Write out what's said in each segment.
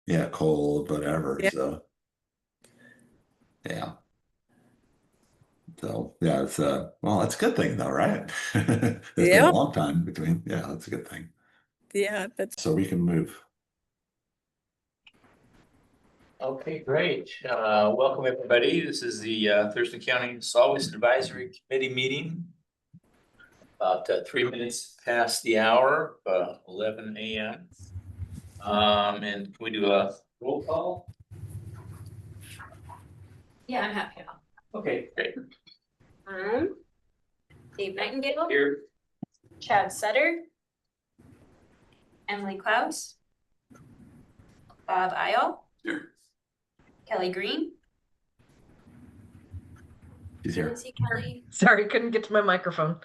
yeah, cold, whatever. Yeah. So yeah. So yeah, it's well, that's a good thing though, right? It's been a Yeah. long time between. Yeah, that's a good thing. Yeah. That's So we can move. Okay, great. Welcome everybody. This is the Thurston County Solid Waste Advisory Committee meeting. About 3 minutes past the hour, 11 a.m. And can we do a roll call? Yeah, I'm happy to. Okay, great. Dave Nightingale, Here. Chad Sutter, Emily Klaus, Bob Isle, Here. Kelly Green. She's here. Nancy Kelly. sorry, couldn't get to my microphone.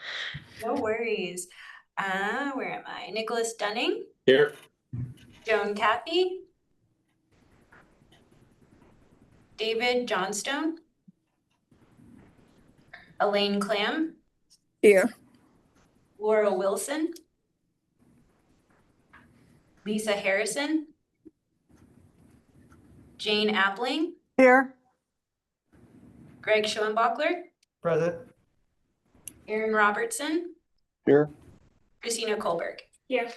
No worries. Where am I? Nicholas Dunning, Here. Joan Cappy, David Johnstone, Elaine Clam, Here. Laura Wilson, Lisa Harrison, Jane Appling, Here. Greg Schoenbachler, Present. Aaron Robertson, Here. Christina Kohlberg. Here.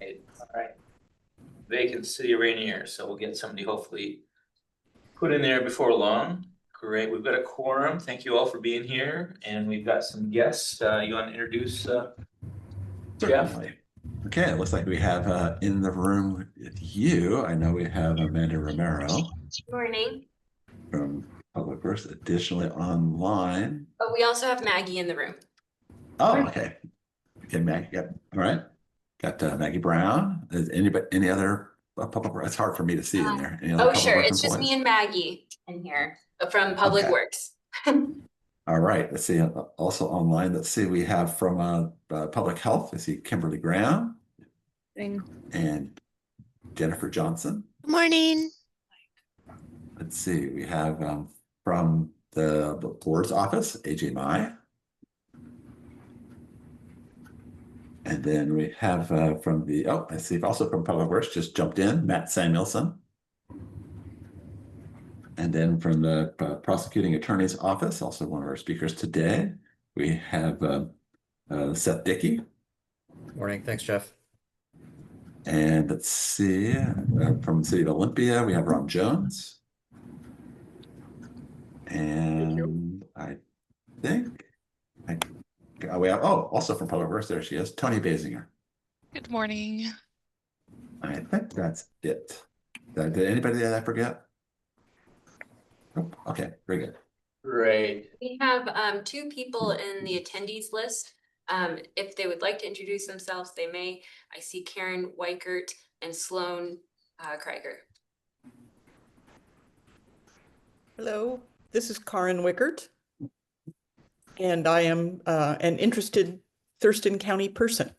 Okay, all right. Vacant City of Rainier, so we'll get somebody hopefully put in there before long. Great, we've got a quorum. Thank you all for being here, and we've got some guests. You want to introduce Jeff? Certainly. Okay, it looks like we have in the room with you. I know we have Amanda Romero Morning. from Public Works. Additionally, online. Oh, we also have Maggie in the room. Oh, okay. Okay, Maggie. Yep. All right. Got Maggie Brown. Is anybody, any other public works? It's hard for me to see in there. Any other Oh, public sure. works It's just employees? me and Maggie in here from Public Okay. Works. All right. Let's see. Also online, let's see. We have from Public Health. I see Kimberly Graham and Jennifer Johnson. Good morning. Let's see. We have from the board's office, AJ Mai. And then we have from the, oh, I see also from Public Works just jumped in, Matt Samuelson. And then from the prosecuting attorney's office, also one of our speakers today, we have Seth Dickey. Morning. Thanks, Jeff. And let's see, from the city of Olympia, we have Ron Jones. And I think, we have, oh, also from Public Works, there she is, Tony Basinger. Good morning. I think that's it. Did anybody that I forget? Nope. Okay, very good. Great. We have 2 people in the attendees list. If they would like to introduce themselves, they may. I see Karen Weichert and Sloan Krieger. Hello, this is Karen Wickert, and I am an interested Thurston County person.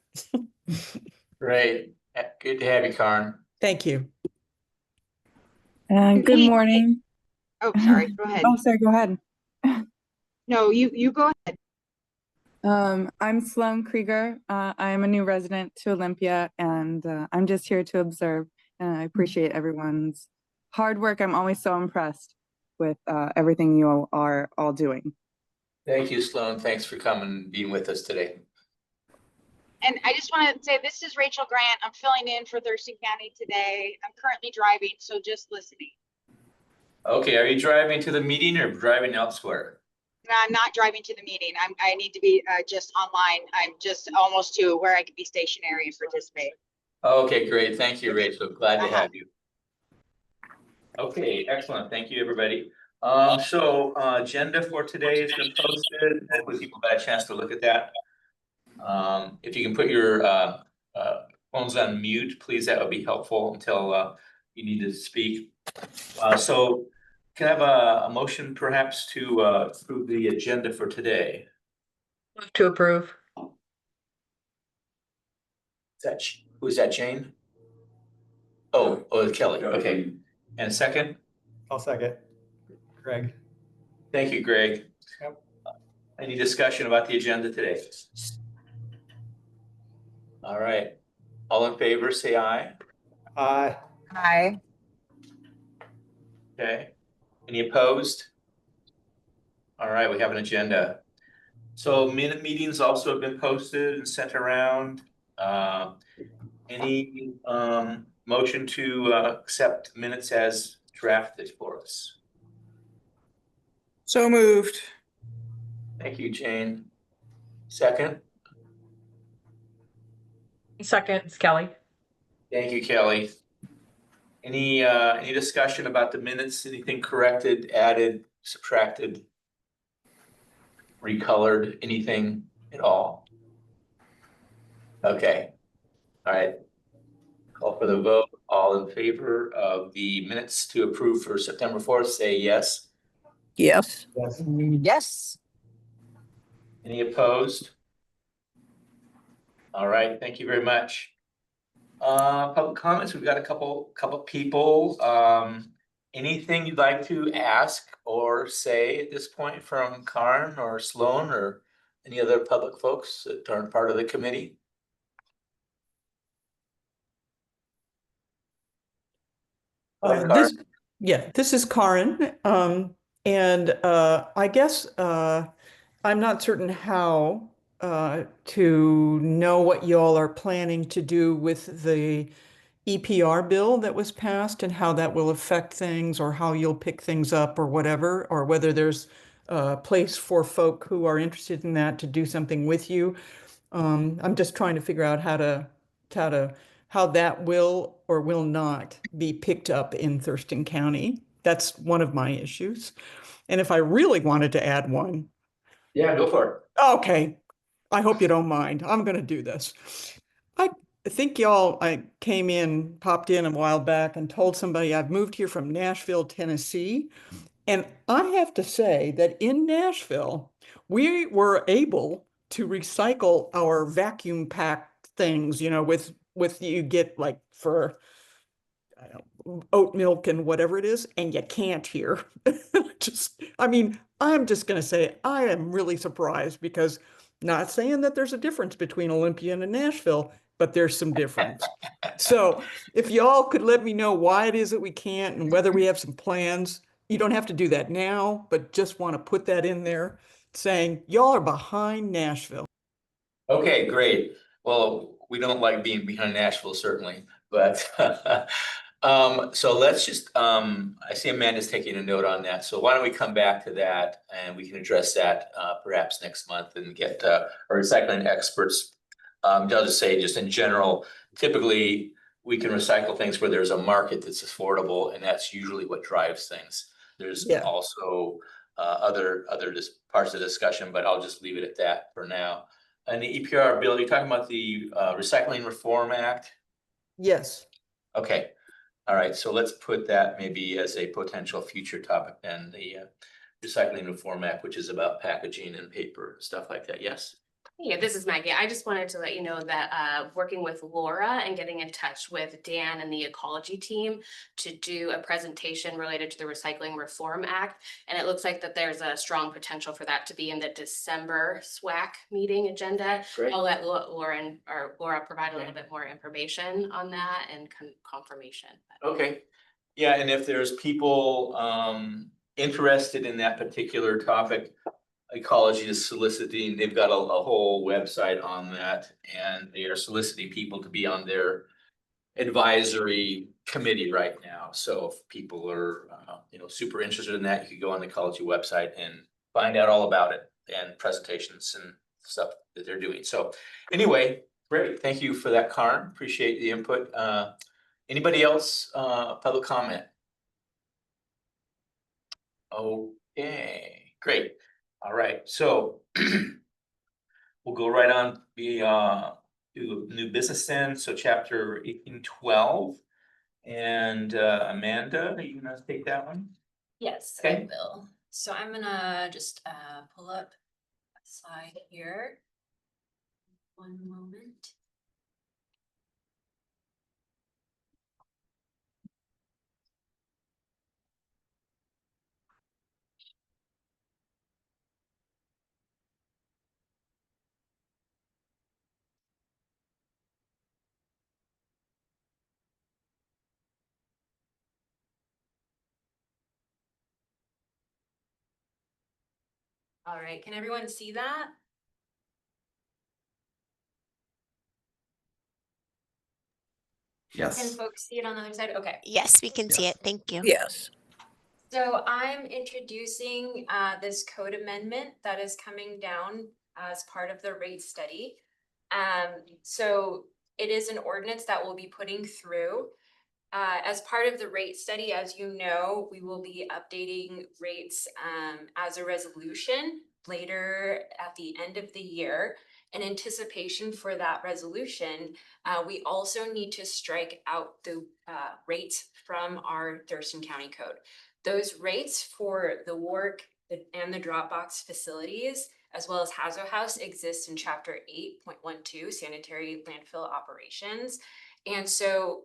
Great. Good to have you, Karen. Thank you. Good morning. Oh, sorry, go ahead. Oh, sorry, go ahead. No, you go ahead. I'm Sloan Krieger. I am a new resident to Olympia, and I'm just here to observe. And I appreciate everyone's hard work. I'm always so impressed with everything you all are all doing. Thank you, Sloan. Thanks for coming and being with us today. And I just want to say, this is Rachel Grant. I'm filling in for Thurston County today. I'm currently driving, so just listening. Okay, are you driving to the meeting or driving elsewhere? No, I'm not driving to the meeting. I need to be just online. I'm just almost to where I can be stationary and participate. Okay, great. Thank you, Rachel. Glad to have you. Okay, excellent. Thank you, everybody. So agenda for today has been posted. Hopefully people got a chance to look at that. If you can put your phones on mute, please, that would be helpful until you need to speak. So can I have a motion perhaps to approve the agenda for today? Move to approve. Who's that, Jane? Oh, Kelly. Okay. And second? I'll second. Greg. Thank you, Greg. Yep. Any discussion about the agenda today? All right. All in favor, say aye. Aye. Aye. Okay. Any opposed? All right, we have an agenda. So minute meetings also have been posted and sent around. Any motion to accept minutes as drafted for us? So moved. Thank you, Jane. Second? Second, it's Kelly. Thank you, Kelly. Any discussion about the minutes? Anything corrected, added, subtracted, recolored, anything at all? Okay. All right. Call for the vote. All in favor of the minutes to approve for September 4th, say yes. Yes. Yes. Yes. Any opposed? All right, thank you very much. Public comments, we've got a couple people. Anything you'd like to ask or say at this point from Karen or Sloan or any other public folks that aren't part of the committee? This is Karen. I guess I'm not certain how to know what y'all are planning to do with the EPR bill that was passed and how that will affect things or how you'll pick things up or whatever, or whether there's a place for folk who are interested in that to do something with you. I'm just trying to figure out how that will or will not be picked up in Thurston County. That's one of my issues. And if I really wanted to add one, Yeah, go for it. okay, I hope you don't mind. I'm going to do this. I think I popped in a while back and told somebody I've moved here from Nashville, Tennessee. And I have to say that in Nashville, we were able to recycle our vacuum packed things, with you get like for I don't know, oat milk and whatever it is, and you can't here. I'm just going to say I am really surprised because not saying that there's a difference between Olympia and Nashville, but there's some difference. So if y'all could let me know why it is that we can't and whether we have some plans, you don't have to do that now, but just want to put that in there saying y'all are behind Nashville. Okay, great. Well, we don't like being behind Nashville, certainly, but so let's just I see Amanda's taking a note on that. So why don't we come back to that and we can address that perhaps next month and get our recycling experts. I'll just say, just in general, typically we can recycle things where there's a market that's affordable, and that's usually what drives things. There's also other parts of the discussion, but I'll just leave it at that for now. And the EPR bill, you're talking about the Recycling Reform Act? Yes. Okay. All right. So let's put that maybe as a potential future topic then, the Recycling Reform Act, which is about packaging and paper, stuff like that. Yes. Yeah, this is Maggie. I just wanted to let you know that working with Laura and getting in touch with Dan and the ecology team to do a presentation related to the Recycling Reform Act. And it looks like that there's a strong potential for that to be in the December SWAC meeting agenda. Great. I'll let Laura provide a little bit more information on that and confirmation. Okay. Yeah, and if there's people interested in that particular topic, ecology is soliciting, they've got a whole website on that, and they are soliciting people to be on their advisory committee right now. So if people are super interested in that, you can go on the ecology website and find out all about it and presentations and stuff that they're doing. So anyway, great. Thank you for that, Karen. Appreciate the input. Anybody else public comment? Okay, great. All right, so we'll go right on to new business then. So chapter 1812. And Amanda, are you gonna take that one? Yes, Okay. I will. So I'm gonna just pull up a slide here. One moment. All right, can everyone see that? Can Yes. folks see it on the other side? Okay. Yes, we can see Yes. it. Thank you. Yes. So I'm introducing this code amendment that is coming down as part of the rate study. So it is an ordinance that we'll be putting through. As part of the rate study, as you know, we will be updating rates as a resolution later at the end of the year. In anticipation for that resolution, we also need to strike out the rates from our Thurston County Code. Those rates for the work and the Dropbox facilities, as well as Hazo House, exist in Chapter 8.12, Sanitary Landfill Operations. And so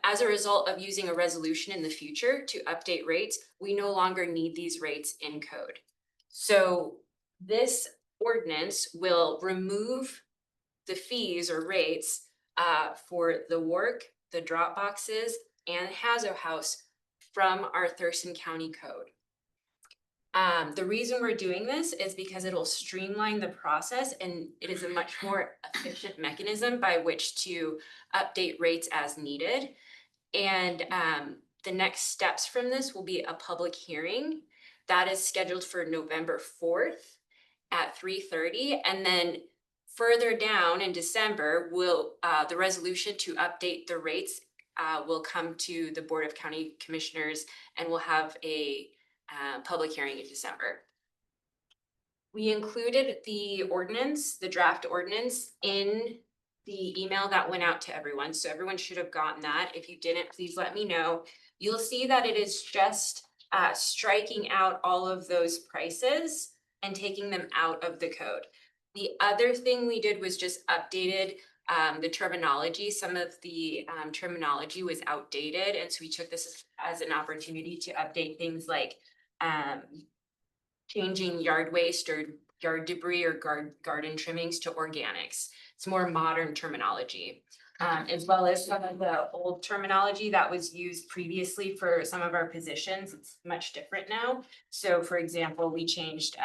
as a result of using a resolution in the future to update rates, we no longer need these rates in code. So this ordinance will remove the fees or rates for the work, the drop boxes, and Hazo House from our Thurston County Code. The reason we're doing this is because it'll streamline the process and it is a much more efficient mechanism by which to update rates as needed. And the next steps from this will be a public hearing that is scheduled for November 4th at 3:30. And then further down in December, will the resolution to update the rates will come to the Board of County Commissioners, and we'll have a public hearing in December. We included the ordinance, the draft ordinance, in the email that went out to everyone. So everyone should have gotten that. If you didn't, please let me know. You'll see that it is just striking out all of those prices and taking them out of the code. The other thing we did was just updated the terminology. Some of the terminology was outdated. And so we took this as an opportunity to update things like changing yard waste or yard debris or garden trimmings to organics. It's more modern terminology, as well as some of the old terminology that was used previously for some of our positions. It's much different now. So for example, we changed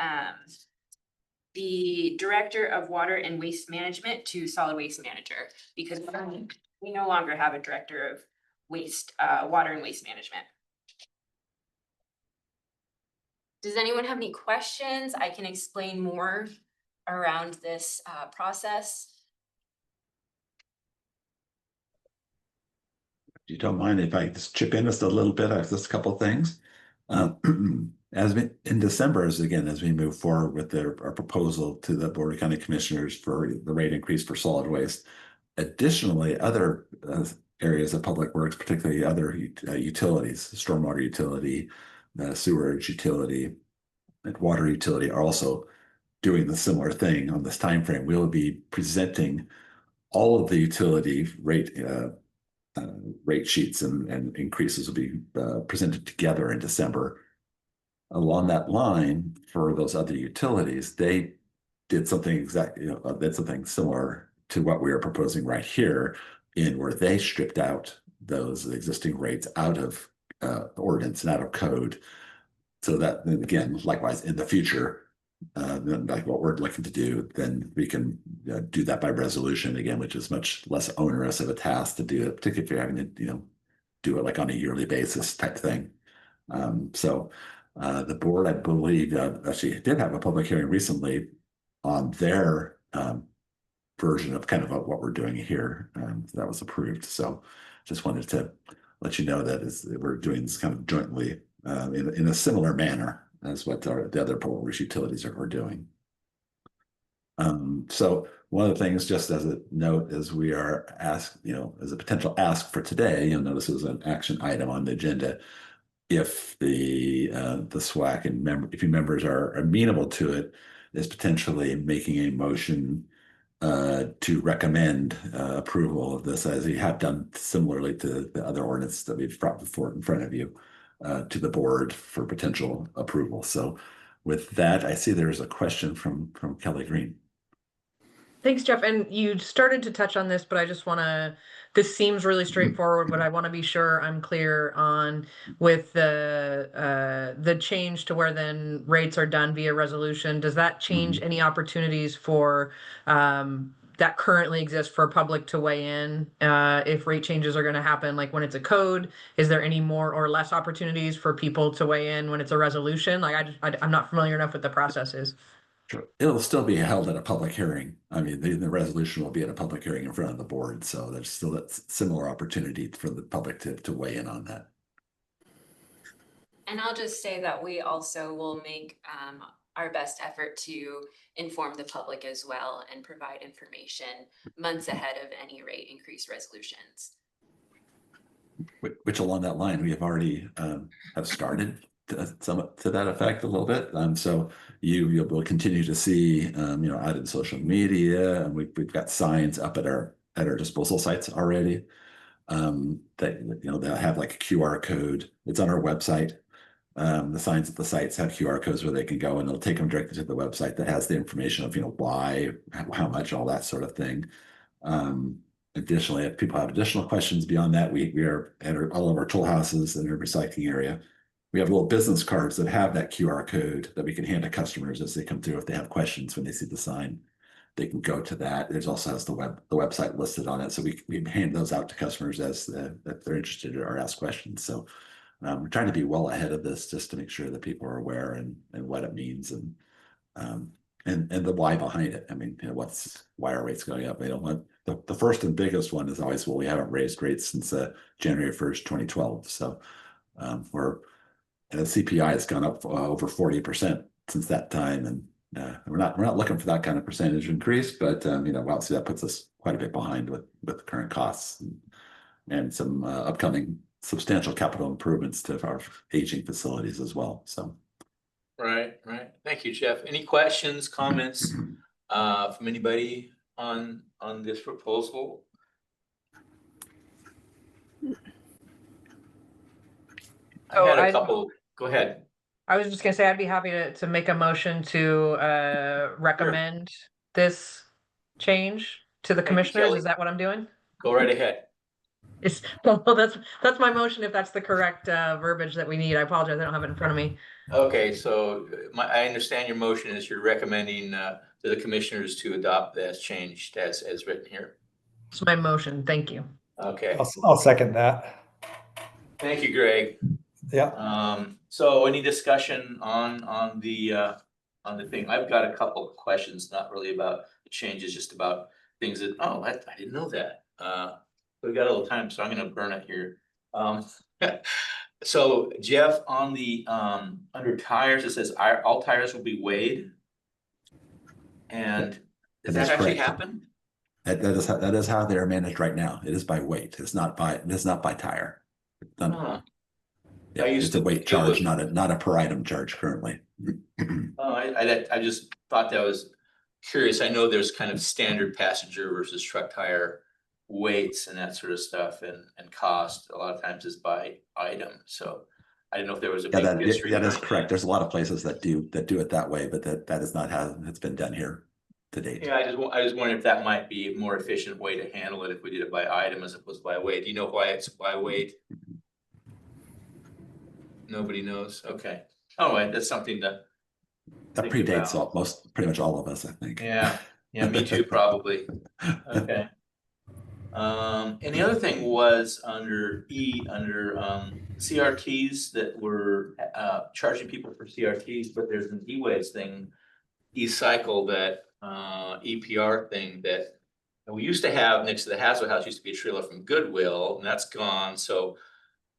the Director of Water and Waste Management to Solid Waste Manager, because we no longer have a Director of Water and Waste Management. Does anyone have any questions? I can explain more around this process. If you don't mind, if I just chip in just a little bit, just a couple of things. In December, as we move forward with our proposal to the Board of County Commissioners for the rate increase for solid waste. Additionally, other areas of public works, particularly other utilities, stormwater utility, sewerage utility, and water utility, are also doing the similar thing on this time frame. We'll be presenting all of the utility rate sheets and increases will be presented together in December. Along that line, for those other utilities, they did something did something similar to what we are proposing right here, in where they stripped out those existing rates out of ordinance and out of code, so that then again, likewise in the future, like what we're looking to do, then we can do that by resolution again, which is much less onerous of a task to do it, particularly if you're having to do it like on a yearly basis type thing. So the board, I believe, actually did have a public hearing recently on their version of kind of what we're doing here. That was approved. So just wanted to let you know that we're doing this kind of jointly in a similar manner as what the other public utilities are doing. So one of the things, just as a note, is we are asked, as a potential ask for today, you'll notice there's an action item on the agenda. If the SWAC and if you members are amenable to it, is potentially making a motion to recommend approval of this, as you have done similarly to the other ordinance that we've brought before in front of you, to the board for potential approval. So with that, I see there's a question from Kelly Green. Thanks, Jeff. And you started to touch on this, but I just want to, this seems really straightforward, but I want to be sure I'm clear on with the change to where then rates are done via resolution. Does that change any opportunities for that currently exist for public to weigh in if rate changes are going to happen, like when it's a code? Is there any more or less opportunities for people to weigh in when it's a resolution? Like I'm not familiar enough with the processes. Sure. It'll still be held at a public hearing. I mean, the resolution will be at a public hearing in front of the board. So there's still that similar opportunity for the public to weigh in on that. And I'll just say that we also will make our best effort to inform the public as well and provide information months ahead of any rate increase resolutions. Which along that line, we have already have started to that effect a little bit. So you will continue to see out in social media, and we've got signs up at our disposal sites already that they'll have like a QR code. It's on our website. The signs at the sites have QR codes where they can go, and it'll take them directly to the website that has the information of why, how much, all that sort of thing. Additionally, if people have additional questions beyond that, we are at all of our tool houses in our recycling area. We have little business cards that have that QR code that we can hand to customers as they come through. If they have questions when they see the sign, they can go to that. There's also has the website listed on it, so we hand those out to customers as if they're interested or ask questions. So we're trying to be well ahead of this just to make sure that people are aware and what it means and the why behind it. I mean, why are rates going up? They don't want the first and biggest one is always, well, we haven't raised rates since January 1st, 2012. So the CPI has gone up over 40% since that time, and we're not looking for that kind of percentage increase, but obviously that puts us quite a bit behind with the current costs and some upcoming substantial capital improvements to our aging facilities as well. So. Right. Thank you, Jeff. Any questions, comments from anybody on this proposal? I had a couple. Go ahead. I was just gonna say I'd be happy to make a motion to recommend this change to the commissioners. Kelly. Is that what I'm doing? Go right ahead. Well, that's my motion if that's the correct verbiage that we need. I apologize, I don't have it in front of me. Okay, so I understand your motion is you're recommending to the commissioners to adopt as changed as written here. It's my motion. Thank you. Okay. I'll second that. Thank you, Greg. Yeah. So any discussion on the thing? I've got a couple of questions, not really about the changes, just about things that I didn't know that. We got a little time, so I'm going to burn it here. So Jeff, on the under tires, it says all tires will be weighed. And does that actually happen? That is how they're managed right now. It is by weight. It's not by tire. Yeah, it's a weight charge, not a per item charge currently. I just thought that was curious. I know there's kind of standard passenger versus truck tire weights and that sort of stuff, and cost a lot of times is by item. So I didn't know if there was a big history. That is correct. There's a lot of places that do it that way, but that is not how it's been done here to date. Yeah, I just wondered if that might be a more efficient way to handle it if we did it by item as opposed to by weight. Do you know why it's by weight? Nobody knows. Okay. All right, that's something that predates pretty much all of us, I think. Yeah, me too, probably. Okay. And the other thing was under CRTs that were charging people for CRTs, but there's an e-waste thing, e-cycle, that EPR thing that we used to have next to the Haswell House. Used to be a trailer from Goodwill, and that's gone. So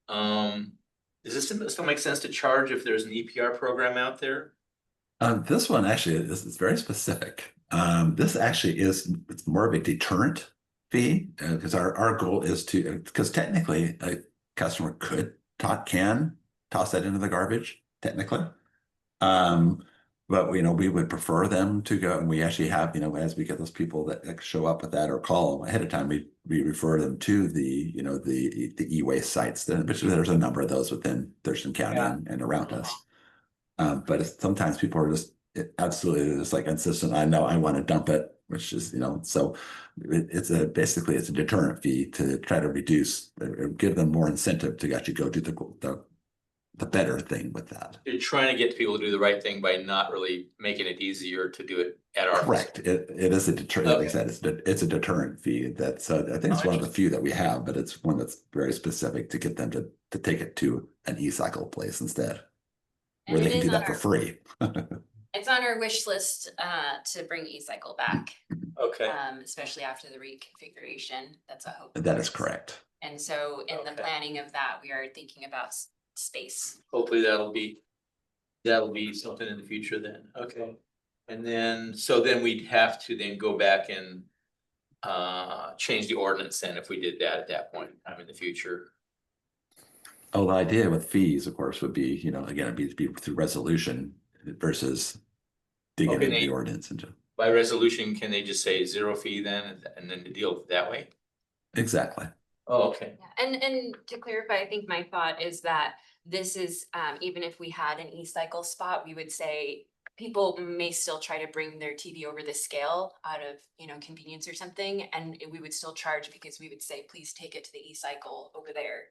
does this still make sense to charge if there's an EPR program out there? This one actually is very specific. This actually it's more of a deterrent fee, because our goal is because technically a customer can toss that into the garbage technically, but we would prefer them to go, and we actually have as we get those people that show up with that or call ahead of time, we refer them to the e-waste sites, which there's a number of those within Thurston County and around us. But sometimes people are just absolutely just like insistent. I know I want to dump it which is, so basically it's a deterrent fee to try to reduce, or give them more incentive to actually go do the better thing with that. You're trying to get people to do the right thing by not really making it easier to do it at our. Correct. It is a deterrent, like I Okay. said, it's a deterrent fee. That's, I think it's one of the few that we have, but it's one that's very specific to get them to take it to an e-cycle place instead, where And they it can is do on that for our- free. It's on our wish list to bring e-cycle back, Okay, especially after the reconfiguration. That's a hope. That is correct. And so in the Okay. planning of that, we are thinking about space. hopefully that'll be something in the future then, okay. And then, so then we'd have to then go back and change the ordinance then if we did that at that point, in the future. Oh, the idea with fees, of course, would be, again, it'd be through resolution versus digging Okay, into the Nate. ordinance into. By resolution, can they just say 0 fee then, and then to deal that way? Exactly. Oh, okay. Yeah, and to clarify, I think my thought is that this is, even if we had an e-cycle spot, we would say people may still try to bring their TV over the scale out of, convenience or something, and we would still charge because we would say, please take it to the e-cycle over there,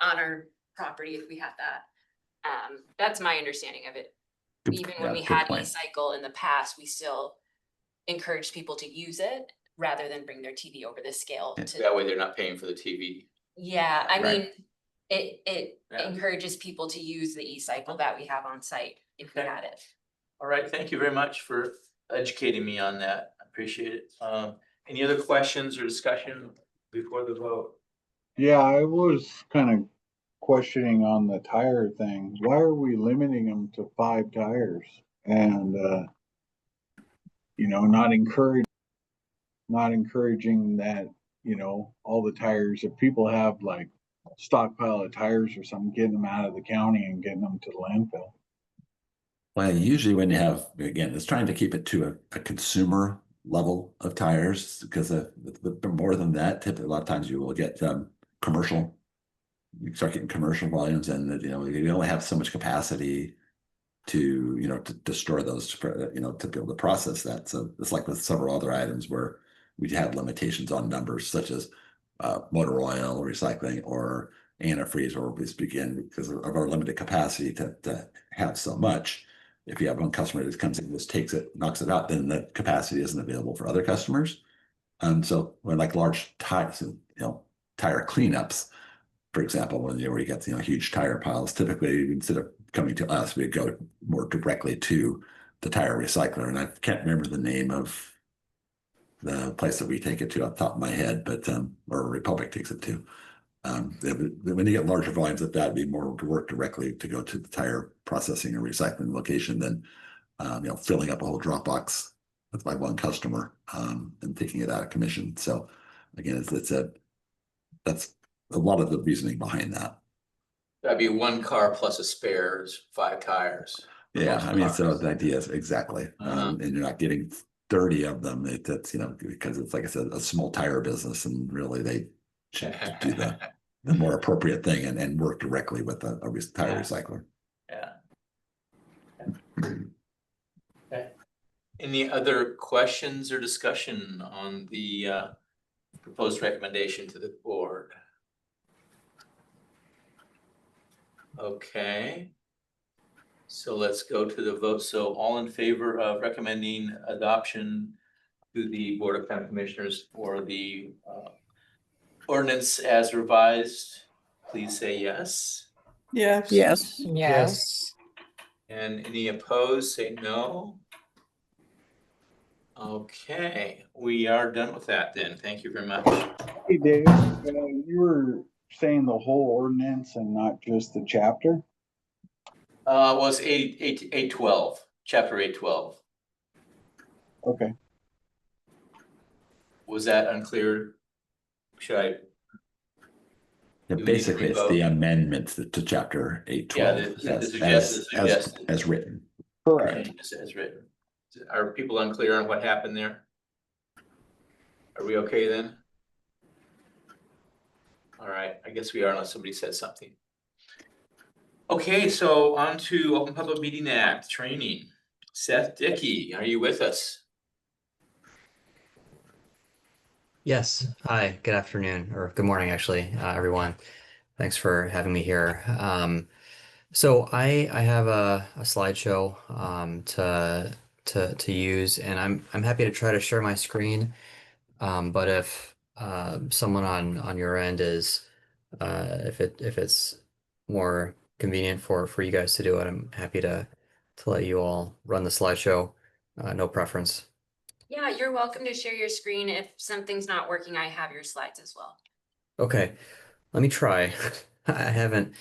on our property if we had that. That's my understanding of it. Even when we Good had point. e-cycle in the past, we still encouraged people to use it rather than bring their TV over the scale to. That way they're not paying for the TV. Yeah, I Right. mean, it Yeah. encourages people to use the e-cycle that we have on site if we Okay. had it. All right, thank you very much for educating me on that. I appreciate it. Any other questions or discussion before the vote? Yeah, I was kind of questioning on the tire thing. Why are we limiting them to 5 tires? And, not encouraging that, all the tires, if people have like stockpile of tires or something, getting them out of the county and getting them to the landfill. Well, usually when you have, again, it's trying to keep it to a consumer level of tires, because the more than that, typically a lot of times you will get commercial. You start getting commercial volumes, and you only have so much capacity to to store those, to be able to process that. So it's like with several other items where we have limitations on numbers, such as motor oil recycling or antifreeze, or we begin because of our limited capacity to have so much. If you have one customer that comes in, just takes it, knocks it out, then the capacity isn't available for other customers. So when like large tires, tire cleanups, for example, where you get huge tire piles, typically instead of coming to us, we go more directly to the tire recycler. And I can't remember the name of the place that we take it to off the top of my head, but or Republic takes it to. When you get larger volumes of that, it'd be more to work directly to go to the tire processing and recycling location than filling up a whole drop box with my one customer and taking it out of commission. So again, that's a lot of the reasoning behind that. That'd be 1 car plus a spare is 5 tires. for Yeah, most I mean, so cars. the idea is exactly, and you're not getting 30 of them. That's because it's, like I said, a small tire business, and really they should do the more appropriate thing and work directly with a tire Yeah. recycler. Yeah. Okay. Any other questions or discussion on the proposed recommendation to the board? Okay. So let's go to the vote. So all in favor of recommending adoption to the Board of County Commissioners for the ordinance as revised, please say yes. Yes. Yes. And any opposed, say no. Okay, we are done with that then. Thank you very much. Hey, Dave, you were saying the whole ordinance and not just the chapter? Was 812, chapter 812. Okay. Was that unclear? Should I? Yeah, Do we need to basically, it's the revote? amendment to chapter 812 Yeah, the suggested. as written. Correct. Changes as written. Are people unclear on what happened there? Are we okay then? All right, I guess we are unless somebody said something. Okay, so on to Open Public Meeting Act training. Seth Dickey, are you with us? Yes. Hi, good afternoon, or good morning, actually, everyone. Thanks for having me here. So I have a slideshow to use, and I'm happy to try to share my screen. But if someone on your end is if it's more convenient for you guys to do it, I'm happy to let you all run the slideshow. No preference. Yeah, you're welcome to share your screen. If something's not working, I have your slides as well. Okay, let me try. I haven't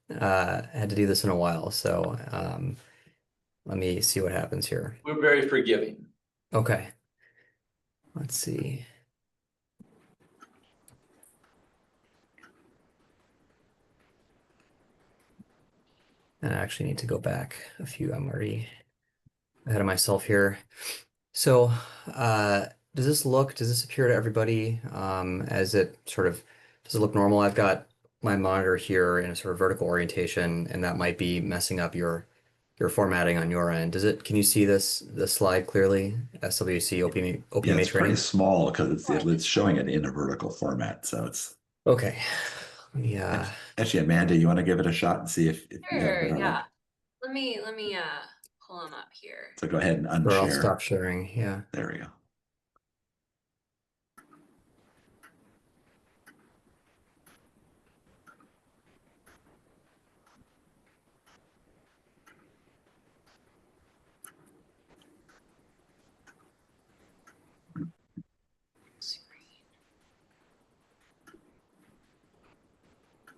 had to do this in a while, so let me see what happens here. We're very forgiving. Okay, let's see. And I actually need to go back a few. I'm already ahead of myself here. So, does this appear to everybody as it sort of, does it look normal? I've got my monitor here in a sort of vertical orientation, and that might be messing up your formatting on your end. Can you see this slide clearly? SWC Yeah, OPMA it's pretty training? small because it's showing it in a vertical format. So it's Okay. Yeah. actually, Amanda, you want to give it a shot and see if you have Sure, better yeah. luck? Let me pull them up here. So go ahead and Or I'll unshare. stop sharing. Yeah. There we go. Screen.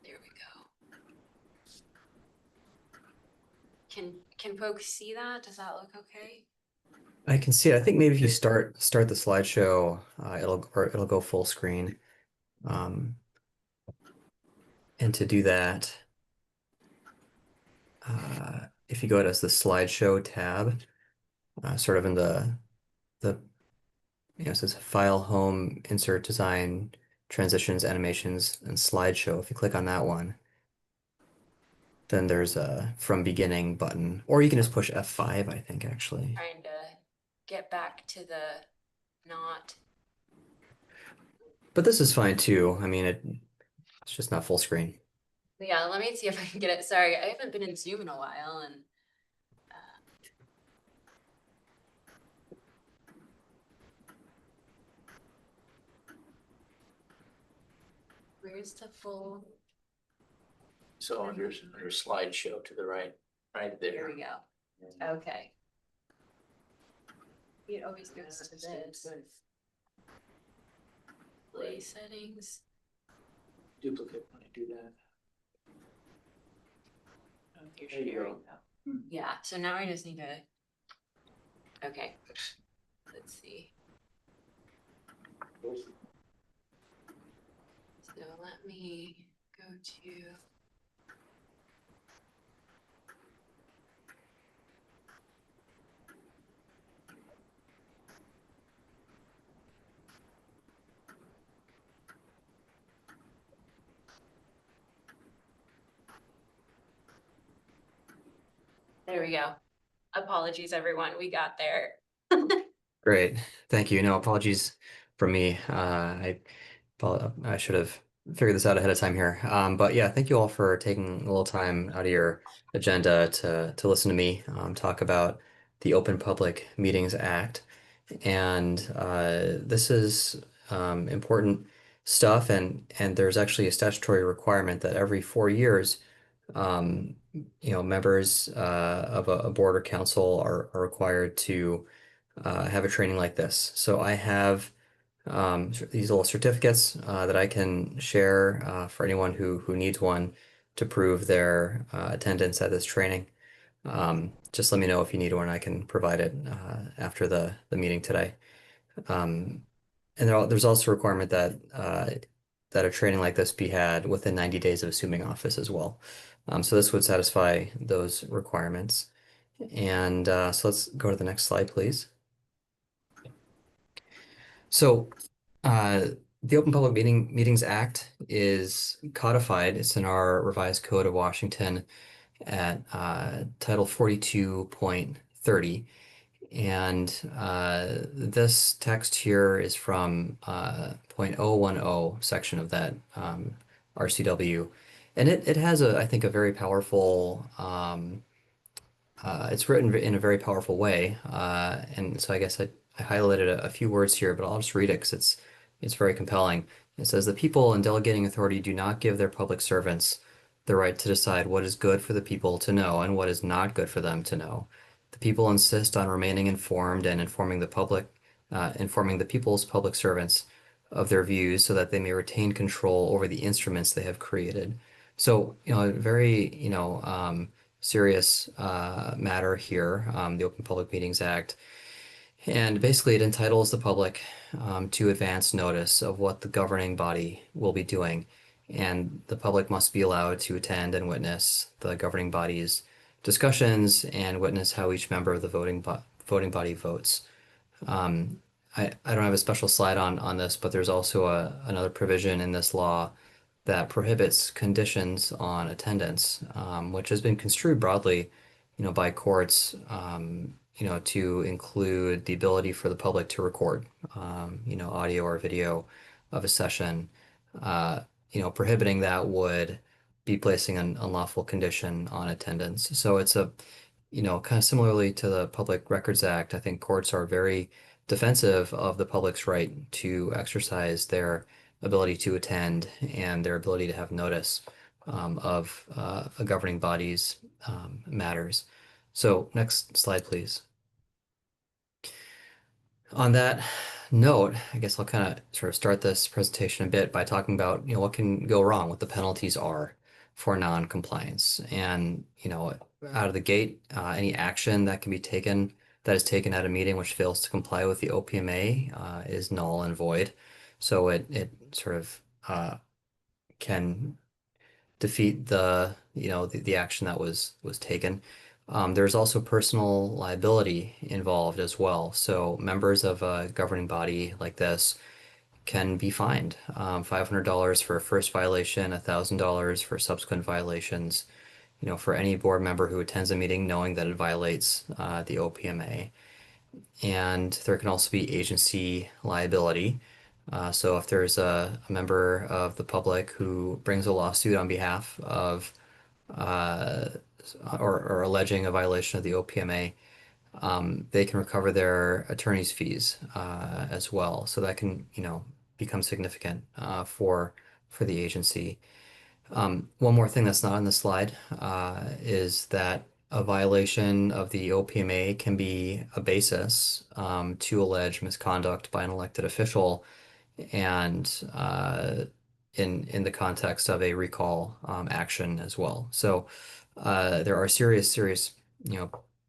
There we go. Can folks see that? Does that look okay? I can see it. I think maybe if you start the slideshow, it'll go full screen. Um, and to do that, if you go to the slideshow tab, sort of in the it says File, Home, Insert, Design, Transitions, Animations, and Slideshow. If you click on that one, then there's a From Beginning button, or you can just push F5, I think, actually. Trying to get back to the not. But this is fine too. I mean, it's just not full screen. Yeah, let me see if I can get it. Sorry, I haven't been in Zoom in a while, and where's the full? So under slideshow to the right There there. we go. Okay. It always goes to this. Play settings. Duplicate when I do that. You're There you sharing go. now. Yeah, so now I just need to. Okay. Let's see. So let me go to. There we go. Apologies, everyone. We got there. Great. Thank you. No apologies from me. I should have figured this out ahead of time here. But yeah, thank you all for taking a little time out of your agenda to listen to me talk about the Open Public Meetings Act. And this is important stuff, and there's actually a statutory requirement that every 4 years, members of a board or council are required to have a training like this. So I have these little certificates that I can share for anyone who needs one to prove their attendance at this training. Just let me know if you need one. I can provide it after the meeting today. And there's also a requirement that a training like this be had within 90 days of assuming office as well. So this would satisfy those requirements. And so let's go to the next slide, please. So the Open Public Meetings Act is codified. It's in our revised Code of Washington at Title 42.30. And this text here is from 0.010 section of that RCW. And it has, I think, a very powerful, it's written in a very powerful way. And so I guess I highlighted a few words here, but I'll just read it because it's very compelling. It says, the people in delegating authority do not give their public servants the right to decide what is good for the people to know and what is not good for them to know. The people insist on remaining informed and informing the public, informing the people's public servants of their views so that they may retain control over the instruments they have created. So, a very, serious matter here, the Open Public Meetings Act. And basically, it entitles the public to advance notice of what the governing body will be doing. And the public must be allowed to attend and witness the governing body's discussions and witness how each member of the voting body votes. I don't have a special slide on this, but there's also another provision in this law that prohibits conditions on attendance, which has been construed broadly, by courts, to include the ability for the public to record, audio or video of a session. Prohibiting that would be placing an unlawful condition on attendance. So it's kind of similarly to the Public Records Act, I think courts are very defensive of the public's right to exercise their ability to attend and their ability to have notice of a governing body's matters. So next slide, please. On that note, I guess I'll kind of sort of start this presentation a bit by talking about, what can go wrong, what the penalties are for non-compliance. And, out of the gate, any action that can be taken, that is taken at a meeting which fails to comply with the OPMA is null and void. So it sort of can defeat the action that was taken. There's also personal liability involved as well. So members of a governing body like this can be fined $500 for a first violation, $1,000 for subsequent violations, for any board member who attends a meeting knowing that it violates the OPMA. And there can also be agency liability. So if there's a member of the public who brings a lawsuit on behalf of or alleging a violation of the OPMA, they can recover their attorney's fees as well. So that can, become significant for the agency. One more thing that's not on the slide is that a violation of the OPMA can be a basis to allege misconduct by an elected official, and in the context of a recall action as well. So there are serious,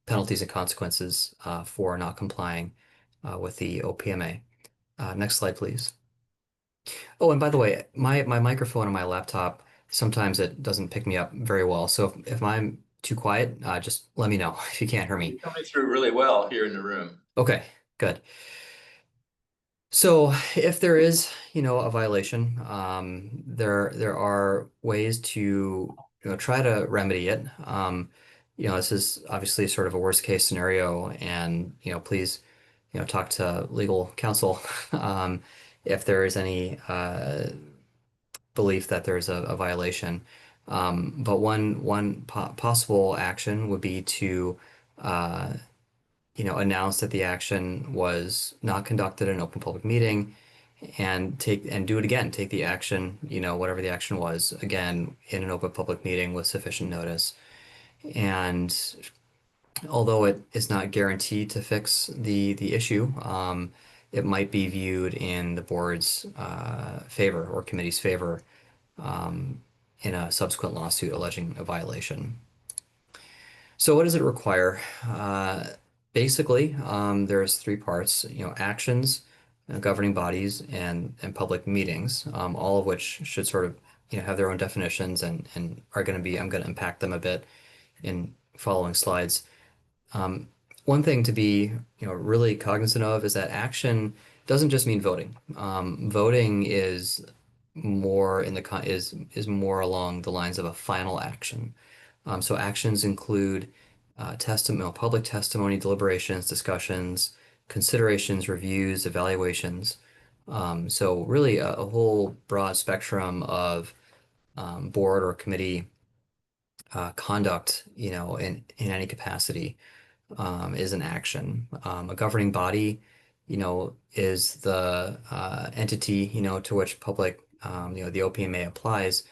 penalties and consequences for not complying with the OPMA. Next slide, please. Oh, and by the way, my microphone on my laptop, sometimes it doesn't pick me up very well. So if I'm too quiet, just let me know if you can't hear me. You're coming through really well here in the room. Okay, good. So if there is, a violation, there are ways to, try to remedy it. This is obviously sort of a worst case scenario, and, please, talk to legal counsel if there is any belief that there's a violation. But one possible action would be to announce that the action was not conducted in an open public meeting, and do it again. Take the action, whatever the action was, again in an open public meeting with sufficient notice. And although it is not guaranteed to fix the issue, it might be viewed in the board's favor or committee's favor in a subsequent lawsuit alleging a violation. So what does it require? Basically, there's three parts, actions, governing bodies, and public meetings, all of which should sort of, have their own definitions and are going to be, I'm going to unpack them a bit in following slides. One thing to be, really cognizant of is that action doesn't just mean voting. Voting is more is more along the lines of a final action. So actions include testimony, public testimony, deliberations, discussions, considerations, reviews, evaluations. So really a whole broad spectrum of board or committee conduct, in any capacity is an action. A governing body, is the entity, to which public, the OPMA applies.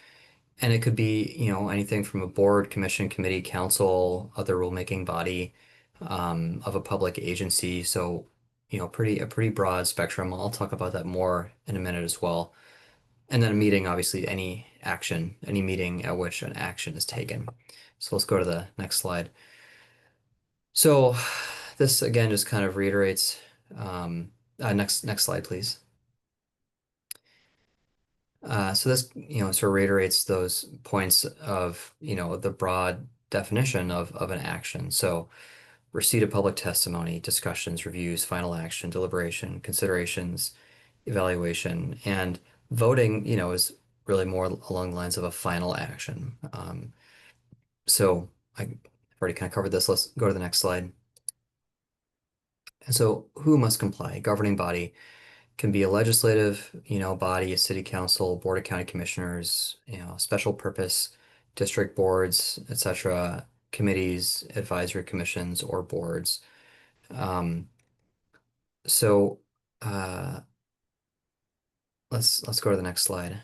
And it could be, anything from a board, commission, committee, council, other rulemaking body of a public agency. So, a pretty broad spectrum. I'll talk about that more in a minute as well. And then a meeting, obviously, any action, any meeting at which an action is taken. So let's go to the next slide. So this again just kind of reiterates, next slide, please. So this, sort of reiterates those points of, the broad definition of an action. So receipt of public testimony, discussions, reviews, final action, deliberation, considerations, evaluation, and voting, is really more along the lines of a final action. So I've already kind of covered this. Let's go to the next slide. And so who must comply? Governing body can be a legislative, body, a city council, board of county commissioners, special purpose district boards, etc., committees, advisory commissions, or boards. Um, so let's go to the next slide.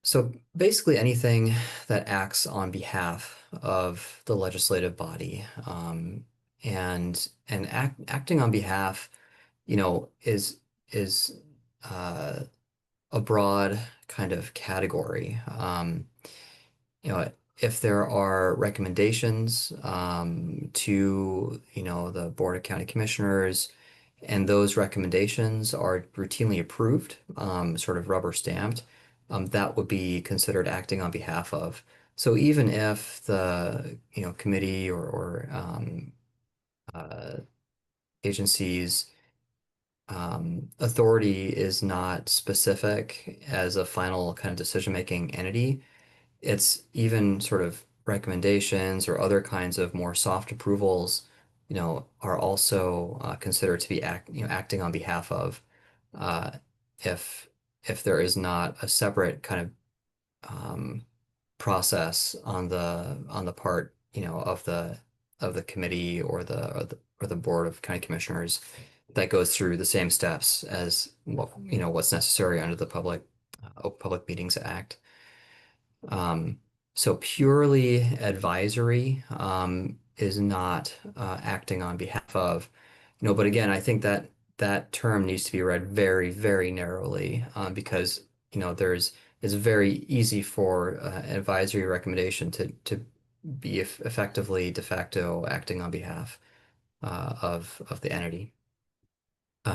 So basically anything that acts on behalf of the legislative body, and acting on behalf, is a broad kind of category. If there are recommendations to, the Board of County Commissioners, and those recommendations are routinely approved, sort of rubber stamped, that would be considered acting on behalf of. So even if the, committee or agencies authority is not specific as a final kind of decision-making entity, it's even sort of recommendations or other kinds of more soft approvals, are also considered to be acting on behalf of, uh, if there is not a separate kind of process on the part, of the committee or the board of county commissioners that goes through the same steps as what's necessary under the Public Meetings Act. So purely advisory is not acting on behalf of, but again, I think that that term needs to be read very, very narrowly, because it's very easy for an advisory recommendation to be effectively de facto acting on behalf of the entity.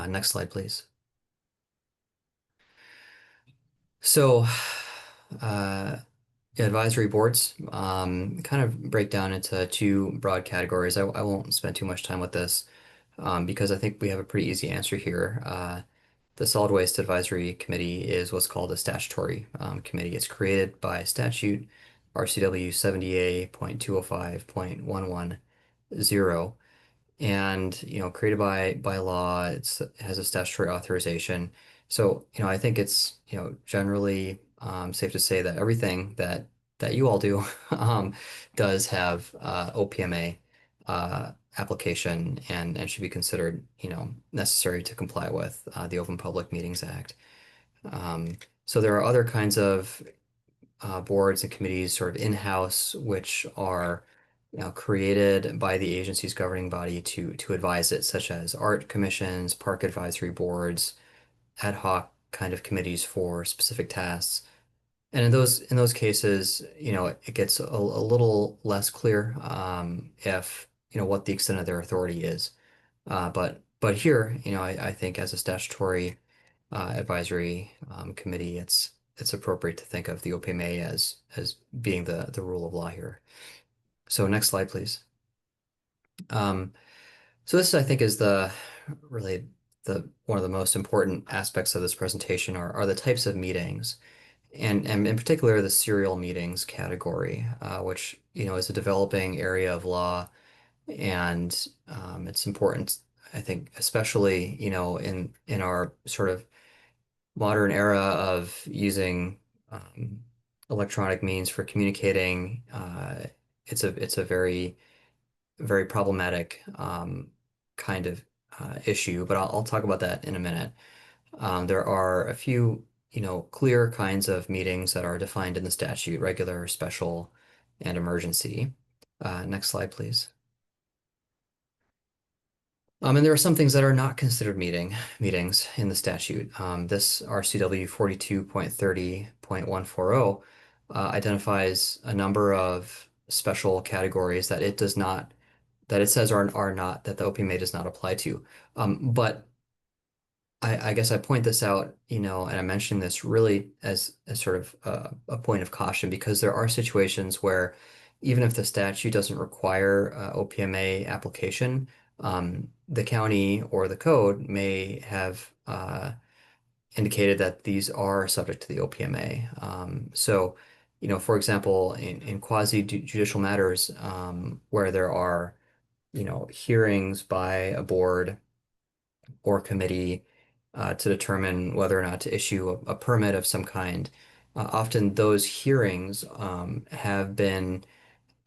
Next slide, please. So, advisory boards kind of break down into two broad categories. I won't spend too much time with this because I think we have a pretty easy answer here. The Solid Waste Advisory Committee is what's called a statutory committee. It's created by statute RCW 70A.205.110, and created by law. It has a statutory authorization. So I think it's generally safe to say that everything that you all do does have OPMA application, and should be considered necessary to comply with the Open Public Meetings Act. So there are other kinds of boards and committees sort of in-house, which are created by the agency's governing body to advise it, such as art commissions, park advisory boards, ad hoc kind of committees for specific tasks. And in those cases, it gets a little less clear if what the extent of their authority is. But here, I think as a statutory advisory committee, it's appropriate to think of the OPMA as being the rule of law here. So next slide, please. So this, I think, is really one of the most important aspects of this presentation are the types of meetings. and in particular the serial meetings category, which is a developing area of law, and it's important, I think, especially in our sort of modern era of using um, electronic means for communicating. It's a very problematic kind of issue, but I'll talk about that in a minute. There are a few, clear kinds of meetings that are defined in the statute: regular, special, and emergency. Next slide, please. And there are some things that are not considered meetings in the statute. This RCW 42.30.140 identifies a number of special categories that it does not, that it says are not, that the OPMA does not apply to. But I guess I point this out, and I'm mentioning this really as sort of a point of caution, because there are situations where even if the statute doesn't require OPMA application, the county or the code may have indicated that these are subject to the OPMA. So, for example, in quasi-judicial matters, where there are, hearings by a board or committee to determine whether or not to issue a permit of some kind. Often those hearings have been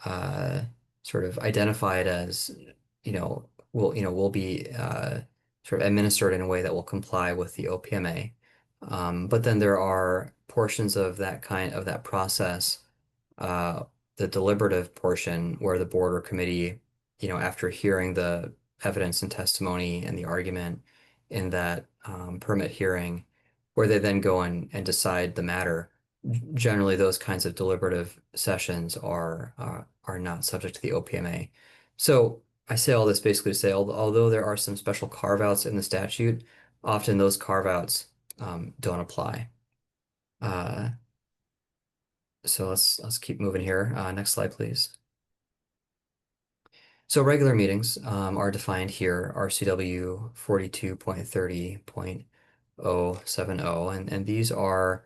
uh, sort of identified as, will be sort of administered in a way that will comply with the OPMA. But then there are portions of that process, uh, the deliberative portion, where the board or committee, after hearing the evidence and testimony and the argument in that permit hearing, where they then go and decide the matter. Generally, those kinds of deliberative sessions are not subject to the OPMA. So I say all this basically to say, although there are some special carve-outs in the statute, often those carve-outs don't apply. So let's keep moving here. Next slide, please. So regular meetings are defined here, RCW 42.30.070, and these are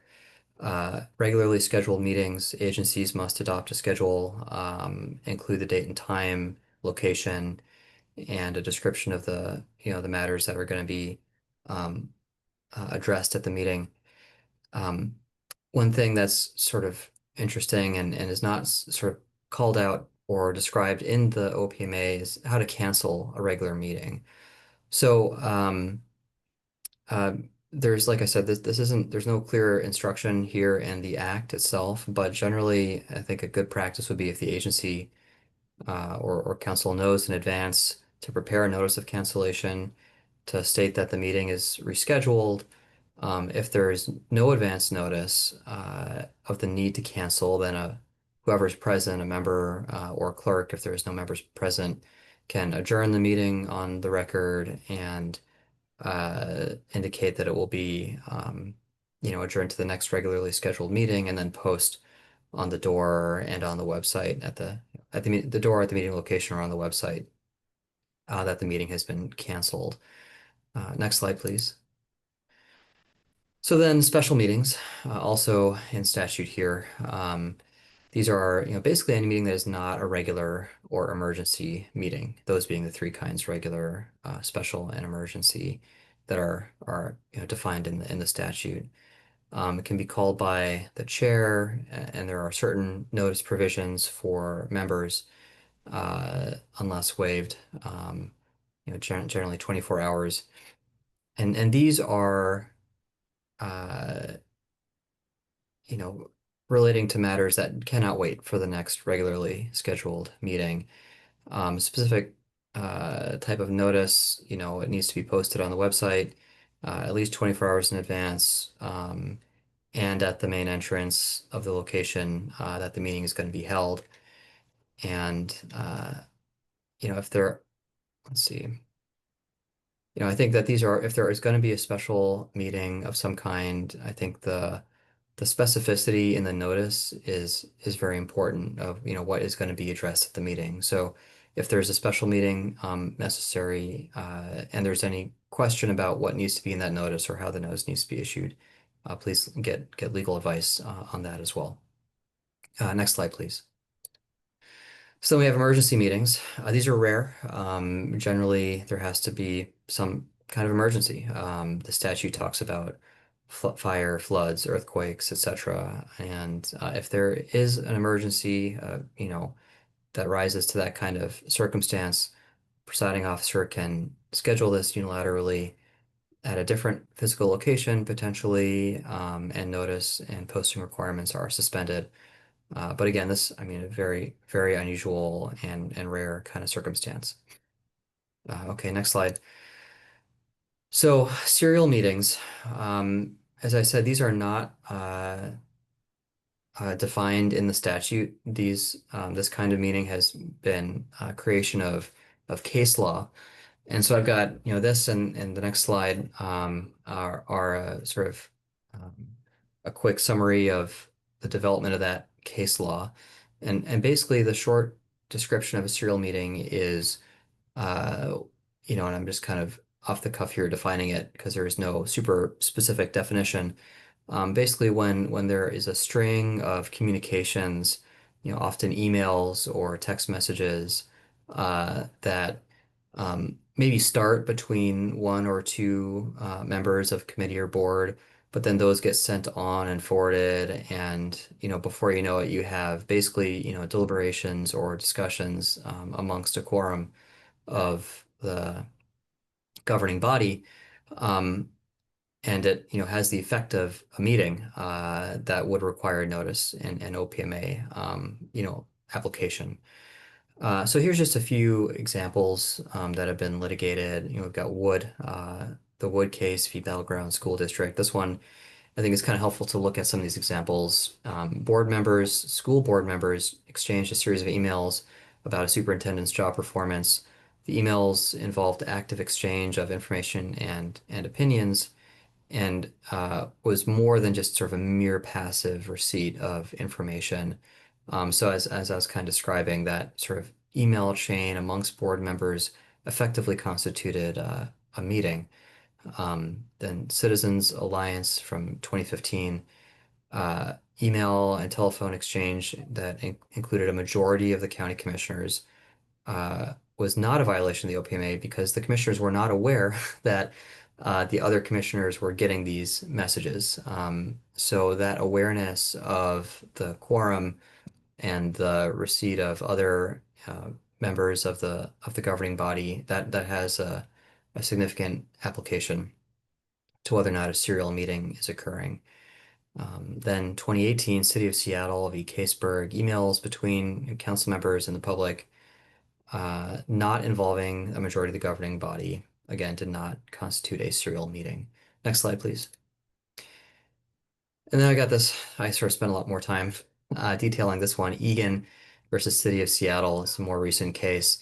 regularly scheduled meetings. Agencies must adopt a schedule, include the date and time, location, and a description of the matters that are going to be addressed at the meeting. One thing that's sort of interesting and is not sort of called out or described in the OPMA is how to cancel a regular meeting. So there's, like I said, there's no clear instruction here in the act itself, but generally, I think a good practice would be if the agency or council knows in advance to prepare a notice of cancellation, to state that the meeting is rescheduled. If there is no advance notice of the need to cancel, then whoever's present, a member or clerk, if there's no members present, can adjourn the meeting on the record and indicate that it will be adjourned to the next regularly scheduled meeting, and then post on the door and on the website the door at the meeting location or on the website that the meeting has been canceled. Next slide, please. So then special meetings, also in statute here. These are, basically any meeting that is not a regular or emergency meeting, those being the three kinds: regular, special, and emergency, that are defined in the statute. It can be called by the chair, and there are certain notice provisions for members, unless waived, generally 24 hours. And these are uh, relating to matters that cannot wait for the next regularly scheduled meeting. Specific type of notice, it needs to be posted on the website at least 24 hours in advance, and at the main entrance of the location that the meeting is going to be held. And if there, let's see. I think that if there is going to be a special meeting of some kind, I think the specificity in the notice is very important of, what is going to be addressed at the meeting. So if there's a special meeting necessary, and there's any question about what needs to be in that notice or how the notice needs to be issued, please get legal advice on that as well. Next slide, please. So we have emergency meetings. These are rare. Generally, there has to be some kind of emergency. The statute talks about fire, floods, earthquakes, etc. And if there is an emergency, that rises to that kind of circumstance, presiding officer can schedule this unilaterally at a different physical location potentially, and notice and posting requirements are suspended. But again, this, I mean, a very, very unusual and rare kind of circumstance. Okay, next slide. So serial meetings, as I said, these are not defined in the statute. This kind of meeting has been creation of case law. And so I've got, this and the next slide are a sort of a quick summary of the development of that case law. And basically the short description of a serial meeting is, and I'm just kind of off the cuff here defining it because there is no super specific definition. Basically when there is a string of communications, often emails or text messages, that maybe start between one or two members of committee or board, but then those get sent on and forwarded, and before you know it, you have basically deliberations or discussions amongst a quorum of the governing body, and it has the effect of a meeting that would require notice and OPMA application. So here's just a few examples that have been litigated. We've got Wood, the Wood case, v. Battleground School District. This one, I think, is kind of helpful to look at some of these examples. School board members exchanged a series of emails about a superintendent's job performance. The emails involved active exchange of information and opinions, and was more than just sort of a mere passive receipt of information. So as I was kind of describing, that sort of email chain amongst board members effectively constituted a meeting. Then Citizens Alliance from 2015, email and telephone exchange that included a majority of the county commissioners was not a violation of the OPMA because the commissioners were not aware that the other commissioners were getting these messages. So that awareness of the quorum and the receipt of other members of the governing body, that has a significant application to whether or not a serial meeting is occurring. Then 2018, City of Seattle v. Caseburg, emails between council members and the public not involving a majority of the governing body, again, did not constitute a serial meeting. Next slide, please. And then I got this, I sort of spent a lot more time detailing this one, Egan versus City of Seattle. It's a more recent case.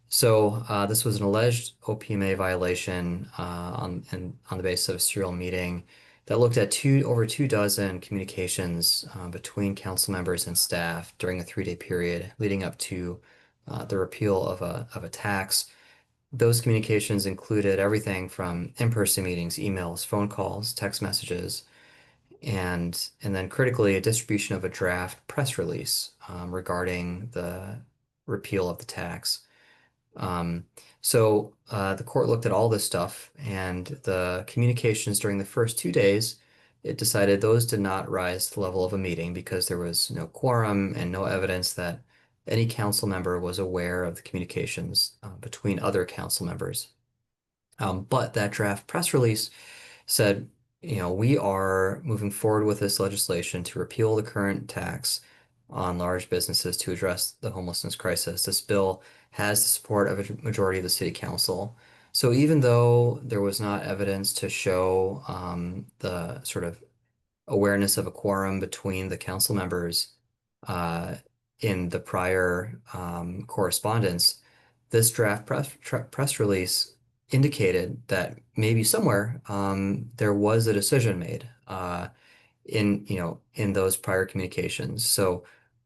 So this was an alleged OPMA violation on the basis of a serial meeting that looked at over 24 communications between council members and staff during a 3-day period leading up to the repeal of a tax. Those communications included everything from in-person meetings, emails, phone calls, text messages, and then critically a distribution of a draft press release regarding the repeal of the tax. So the court looked at all this stuff, and the communications during the first 2 days, it decided those did not rise to the level of a meeting because there was no quorum and no evidence that any council member was aware of the communications between other council members. But that draft press release said, we are moving forward with this legislation to repeal the current tax on large businesses to address the homelessness crisis. This bill has the support of a majority of the city council. So even though there was not evidence to show the sort of awareness of a quorum between the council members in the prior correspondence, this draft press release indicated that maybe somewhere there was a decision made in those prior communications. So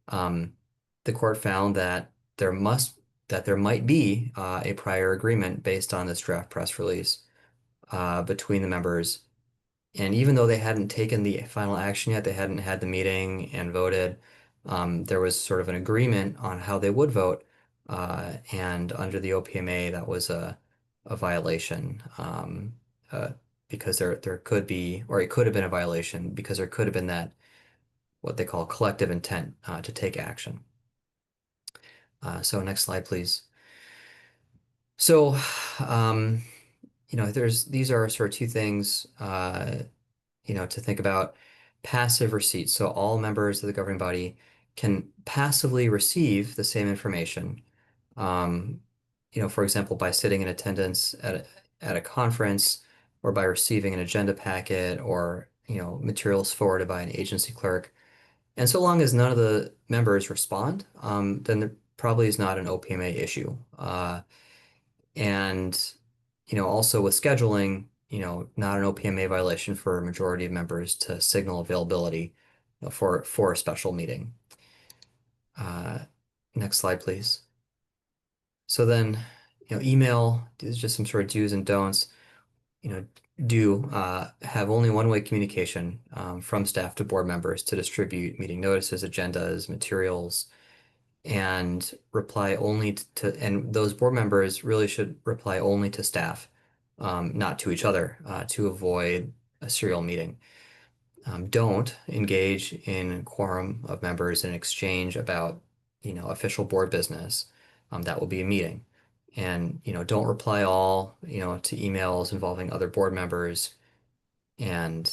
the court found that there might be a prior agreement based on this draft press release between the members And even though they hadn't taken the final action yet, they hadn't had the meeting and voted, there was sort of an agreement on how they would vote. And under the OPMA, that was a violation, because there could be, or it could have been a violation because there could have been that what they call collective intent to take action. So next slide, please. So, these are sort of two things, to think about. Passive receipts. So all members of the governing body can passively receive the same information. For example, by sitting in attendance at a conference, or by receiving an agenda packet, or, materials forwarded by an agency clerk. And so long as none of the members respond, then there probably is not an OPMA issue. And also with scheduling, not an OPMA violation for a majority of members to signal availability for a special meeting. Next slide, please. So then, email, these are just some sort of do's and don'ts. Do have only one-way communication from staff to board members to distribute meeting notices, agendas, materials, and reply only and those board members really should reply only to staff, not to each other, to avoid a serial meeting. Don't engage in quorum of members in exchange about, official board business. That will be a meeting. And, don't reply all, to emails involving other board members. And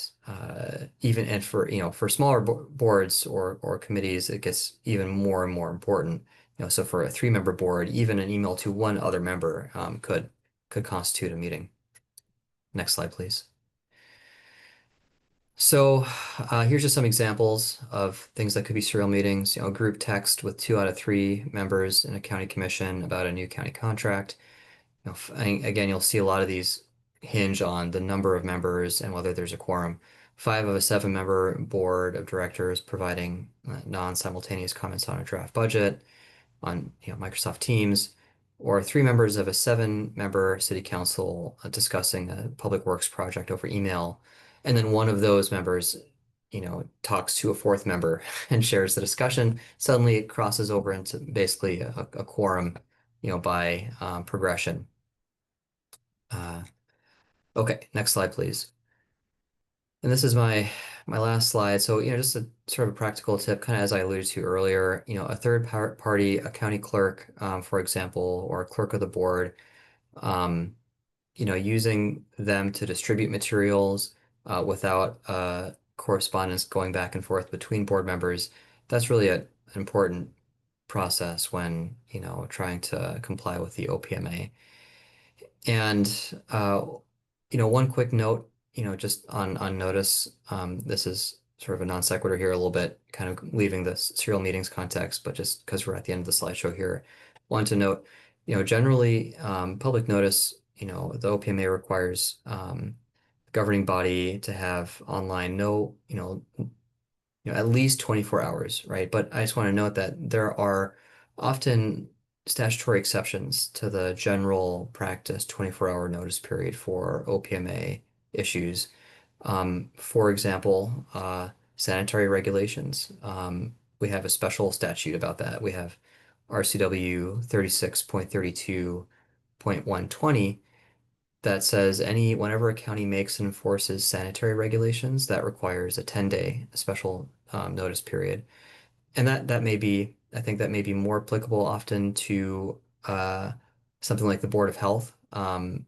for smaller boards or committees, it gets even more and more important. So for a 3-member board, even an email to one other member could constitute a meeting. Next slide, please. So here's just some examples of things that could be serial meetings. Group text with 2 out of 3 members in a county commission about a new county contract. Again, you'll see a lot of these hinge on the number of members and whether there's a quorum. 5 of a 7-member board of directors providing non-simultaneous comments on a draft budget on Microsoft Teams, or 3 members of a 7-member city council discussing a public works project over email, and then one of those members talks to a 4th member and shares the discussion. Suddenly it crosses over into basically a quorum by progression. Okay, next slide, please. And this is my last slide. So, just a sort of a practical tip, kind of as I alluded to earlier, a third party, a county clerk, for example, or a clerk of the board, using them to distribute materials without correspondence going back and forth between board members. That's really an important process when, trying to comply with the OPMA. And one quick note, just on notice, this is sort of a non sequitur here a little bit, kind of leaving the serial meetings context, but just because we're at the end of the slideshow here, want to note, generally, public notice, the OPMA requires the governing body to have online at least 24 hours, right? But I just want to note that there are often statutory exceptions to the general practice 24-hour notice period for OPMA issues. For example, sanitary regulations. We have a special statute about that. We have RCW 36.32.120 that says whenever a county makes and enforces sanitary regulations, that requires a 10-day special notice period. And I think that may be more applicable often to something like the Board of Health than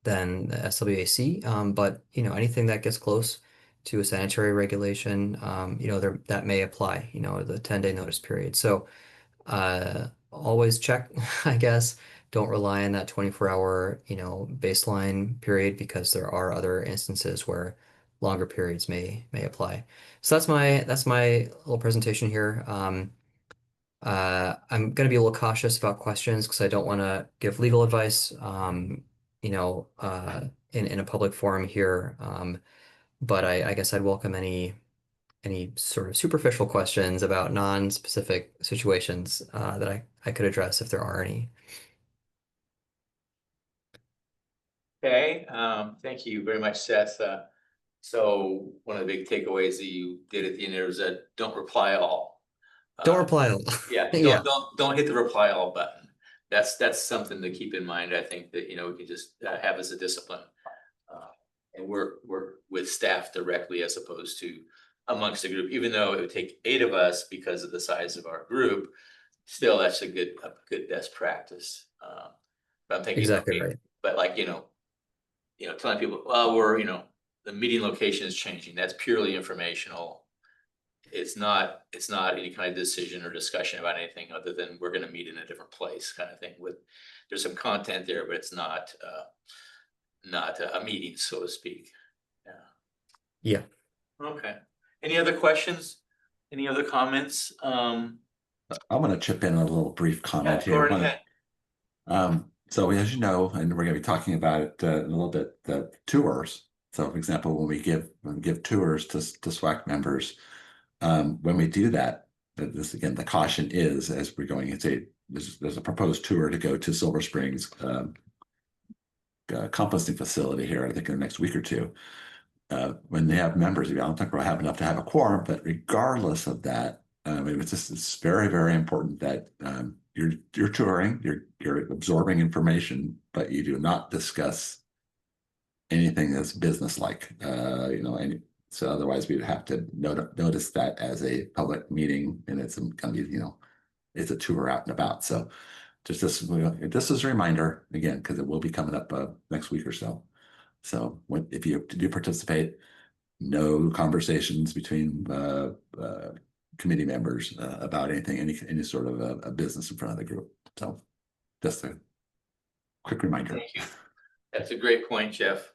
the SWAC. But anything that gets close to a sanitary regulation, that may apply, the 10-day notice period. So always check, I guess. Don't rely on that 24-hour, baseline period, because there are other instances where longer periods may apply. So that's my little presentation here. I'm going to be a little cautious about questions because I don't want to give legal advice, in a public forum here. But I guess I'd welcome any sort of superficial questions about non-specific situations that I could address if there are any. Okay, thank you very much, Seth. So one of the big takeaways that you did at the end there was that don't reply all. Don't reply all. Yeah, Yeah. don't hit the reply all button. That's something to keep in mind. I think that, we can just have as a discipline. And work with staff directly as opposed to amongst the group, even though it would take 8 of us because of the size of our group, still that's a good best practice. But I'm thinking, Exactly okay, right. but like, telling people, well, the meeting location is changing. That's purely informational. It's not any kind of decision or discussion about anything other than we're gonna meet in a different place kind of thing. There's some content there, but it's not a meeting, so to speak. Yeah. Okay. Any other questions? Any other comments? I'm going to chip in a little brief comment Go here. right ahead. So as you know, and we're going to be talking about it in a little bit, the tours. So for example, when we give tours to SWAC members, when we do that, this again, the caution is as we're going, there's a proposed tour to go to Silver Springs composting facility here, I think in the next week or two. When they have members, I don't think we'll have enough to have a quorum, but regardless of that, it's very, very important that you're touring, you're absorbing information, but you do not discuss anything that's business-like. So otherwise we'd have to notice that as a public meeting, and it's gonna be, it's a tour out and about. So just this is a reminder again, because it will be coming up next week or so. So if you do participate, no conversations between committee members about anything, any sort of a business in front of the group. So just a quick reminder. Thank you. That's a great point, Jeff.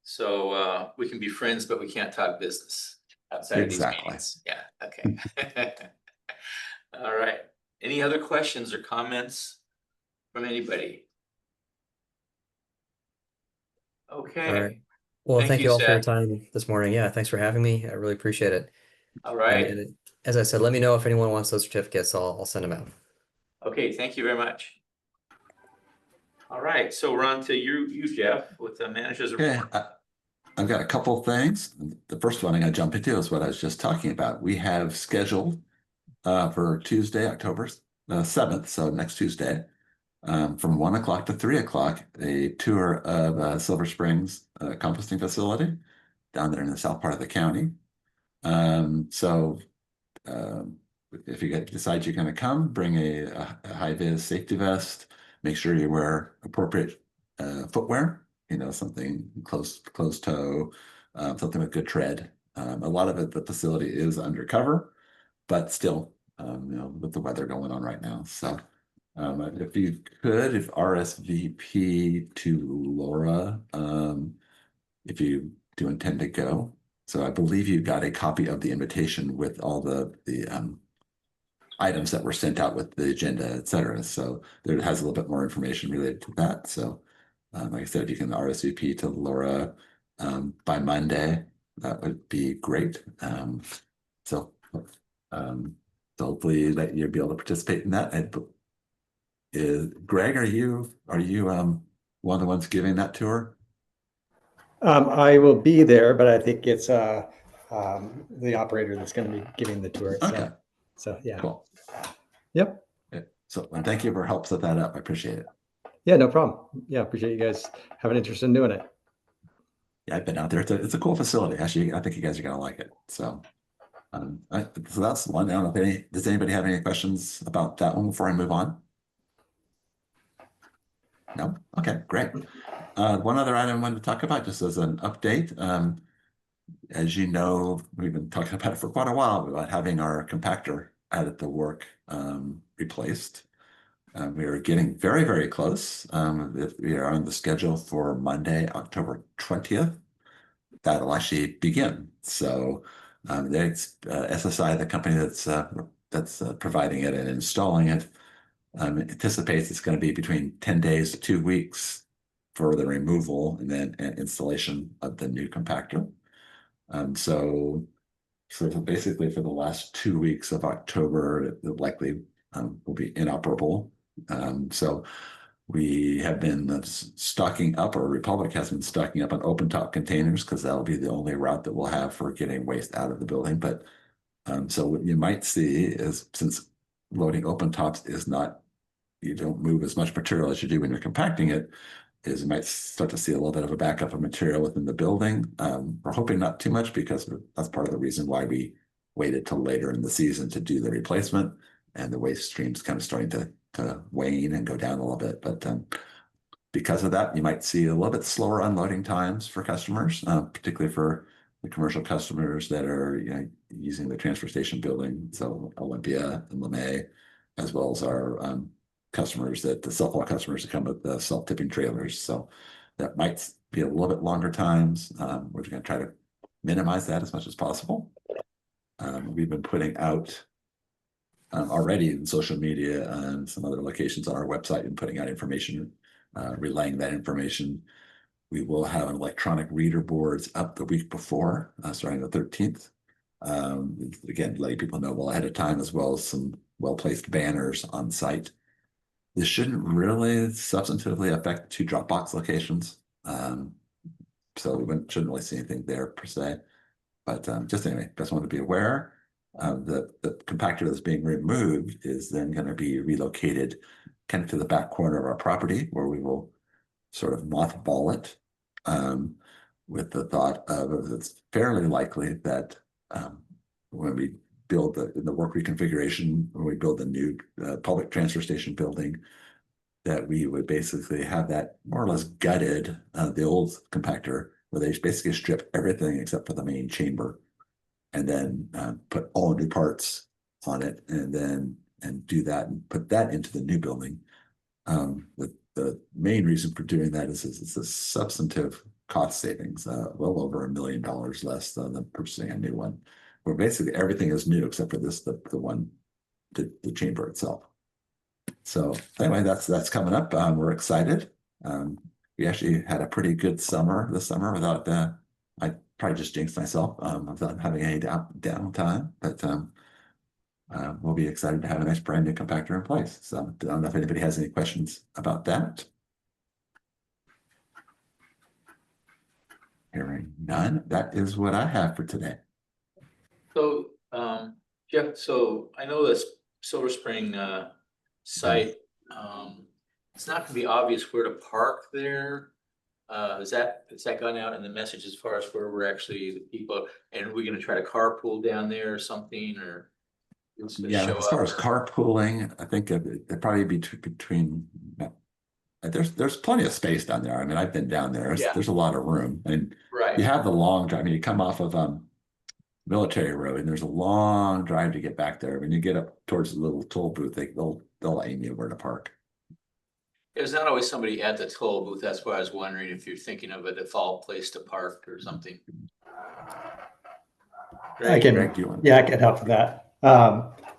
So we can be friends, but we can't talk business outside of these meetings. Yeah, okay. All right. Any other questions or comments from anybody? Okay. All right. Well, Thank thank you, you all for your Seth. time this morning. Yeah, thanks for having me. I really appreciate it. All right. And as I said, let me know if anyone wants those certificates. I'll send them out. Okay, thank you very much. All right, so we're on to you, Jeff, with the manager's report. Okay, I've got a couple of things. The first one I'm going to jump into is what I was just talking about. We have scheduled for Tuesday, October 7th, so next Tuesday, from 1 o'clock to 3 o'clock, a tour of Silver Springs composting facility down there in the south part of the county. If you decide you're going to come, bring a high-vis safety vest. Make sure you wear appropriate footwear. Something closed toe, something with good tread. A lot of the facility is undercover, but still, with the weather going on right now. So if you could, RSVP to Laura, if you do intend to go. So I believe you got a copy of the invitation with all the items that were sent out with the agenda, et cetera. So there has a little bit more information related to that. So like I said, if you can RSVP to Laura by Monday, that would be great. So hopefully that you'll be able to participate in that. Greg, are you one of the ones giving that tour? I will be there, but I think it's the operator that's going to be giving the tour. Okay. So yeah. Cool. Yep. So thank you for help set that up. I appreciate it. Yeah, no problem. Yeah, appreciate you guys having interest in doing it. Yeah, I've been out there. It's a cool facility. Actually, I think you guys are gonna like it. So, so that's the one. I don't know if does anybody have any questions about that one before I move on? No? Okay, great. One other item I wanted to talk about just as an update. As you know, we've been talking about it for quite a while about having our compactor out at the work replaced. We are getting very, very close. We are on the schedule for Monday, October 20th. That'll actually begin. So there's SSI, the company that's providing it and installing it, anticipates it's going to be between 10 days to 2 weeks for the removal and then installation of the new compactor. So basically for the last 2 weeks of October, it likely will be inoperable. So We have been stocking up, or Republic has been stocking up on open top containers because that'll be the only route that we'll have for getting waste out of the building. But so what you might see is, since loading open tops is not, you don't move as much material as you do when you're compacting it, is you might start to see a little bit of a backup of material within the building. We're hoping not too much, because that's part of the reason why we waited till later in the season to do the replacement, and the waste stream's kind of starting to wane and go down a little bit. But because of that, you might see a little bit slower unloading times for customers, particularly for the commercial customers that are, you know, using the transfer station building, so Olympia and LeMay, as well as our customers, that the self-haul customers that come with the self-tipping trailers. So that might be a little bit longer times. We're going to try to minimize that as much as possible. We've been putting out already in social media and some other locations on our website, and putting out information, relaying that information. We will have an electronic reader boards up the week before, starting the 13th. Again, letting people know well ahead of time, as well as some well-placed banners on site. This shouldn't really substantively affect 2 Dropbox locations. So we shouldn't really see anything there per se. But just anyway, just want to be aware. The compactor that's being removed is then going to be relocated kind of to the back corner of our property, where we will sort of mothball it, with the thought of, it's fairly likely that when we build the work reconfiguration, when we build the new public transfer station building, that we would basically have that more or less gutted, the old compactor, where they basically strip everything except for the main chamber, and then put all new parts on it, and do that and put that into the new building. The main reason for doing that is it's a substantive cost savings, well over $1 million less than purchasing a new one, where basically everything is new except for the chamber itself. So anyway, that's coming up. We're excited. We actually had a pretty good summer this summer without I probably just jinxed myself without having any downtime, but we'll be excited to have a nice brand new compactor in place. So I don't know if anybody has any questions about that. Hearing none, that is what I have for today. So, Jeff, so I know this Silver Spring site, it's not gonna be obvious where to park there. Is that gone out in the message as far as where we're actually the people, and we're gonna try to carpool down there or something, or? Yeah, as far as carpooling, I think it'd probably be between. There's plenty of space down there. I mean, I've been down there. There's a lot of room, and Right. you have the long drive. I mean, you come off of Military Road, and there's a long drive to get back there. When you get up towards the little toll booth, they'll aim you where to park. There's not always somebody at the toll booth. That's why I was wondering if you're thinking of a default place to park or something. I can help with that.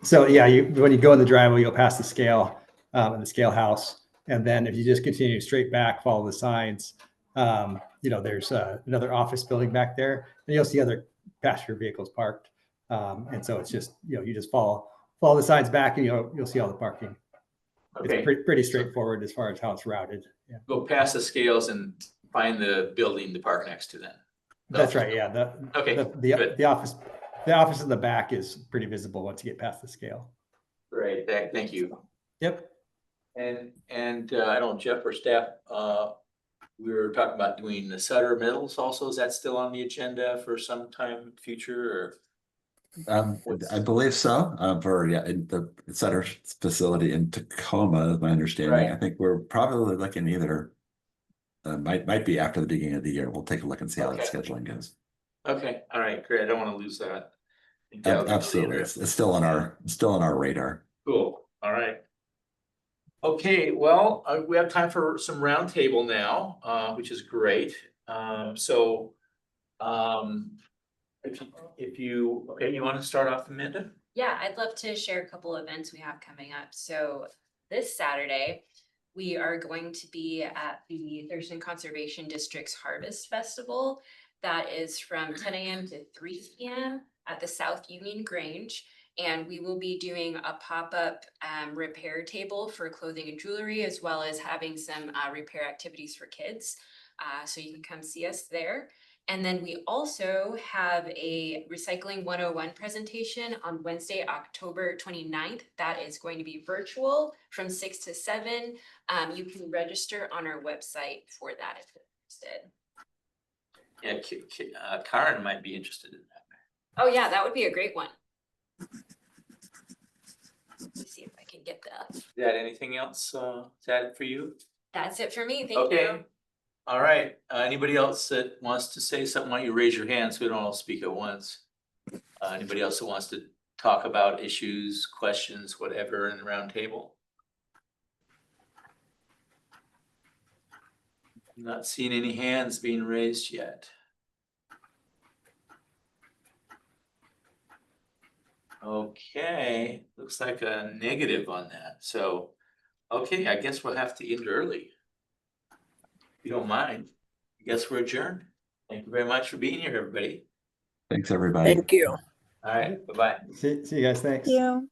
So yeah, when you go in the driveway, you'll pass the scale and the scale house, and then if you just continue straight back, follow the signs. There's another office building back there, and you'll see other passenger vehicles parked. And so it's just you just follow the signs back, and you'll see all the parking. Okay. It's pretty straightforward as far as how it's routed. Yeah. Go past the scales and find the building to park next to then. That's right. Yeah. The office in the back is pretty visible once you get past the scale. Great. Thank you. Yep. And I don't know, Jeff or staff, we were talking about doing the Sutter Metals also. Is that still on the agenda for some time future, or? I believe so. For in the Sutter facility in Tacoma, is my understanding. Right. I think we're probably looking either might be after the beginning of the year. We'll take a look and see how that scheduling goes. Okay. All right. Great. I don't want to lose that. Absolutely, it's still on our radar. Cool. All right. Okay. Well, we have time for some roundtable now, which is great. If you want to start off, Amanda? Yeah, I'd love to share a couple events we have coming up. So this Saturday, we are going to be at the Thurston Conservation District's Harvest Festival. That is from 10 a.m. to 3 p.m. at the South Union Grange. And we will be doing a pop-up repair table for clothing and jewelry, as well as having some repair activities for kids. So you can come see us there. And then we also have a Recycling 101 presentation on Wednesday, October 29th. That is going to be virtual from 6 to 7. You can register on our website for that if you're interested. Yeah, Karen might be interested in that. Oh yeah, that would be a great one. Let me see if I can get that. Is that anything else? Is that it for you? That's it for me. Thank Okay. you. All right, anybody else that wants to say something, why don't you raise your hand so we don't all speak at once? Anybody else that wants to talk about issues, questions, whatever in the round table? Not seeing any hands being raised yet. Okay, looks like a negative on that. So, okay, I guess we'll have to end early. If you don't mind, I guess we're adjourned. Thank you very much for being here, everybody. Thanks, everybody. Thank you. All right, bye-bye. See you guys. Thanks. Thank you.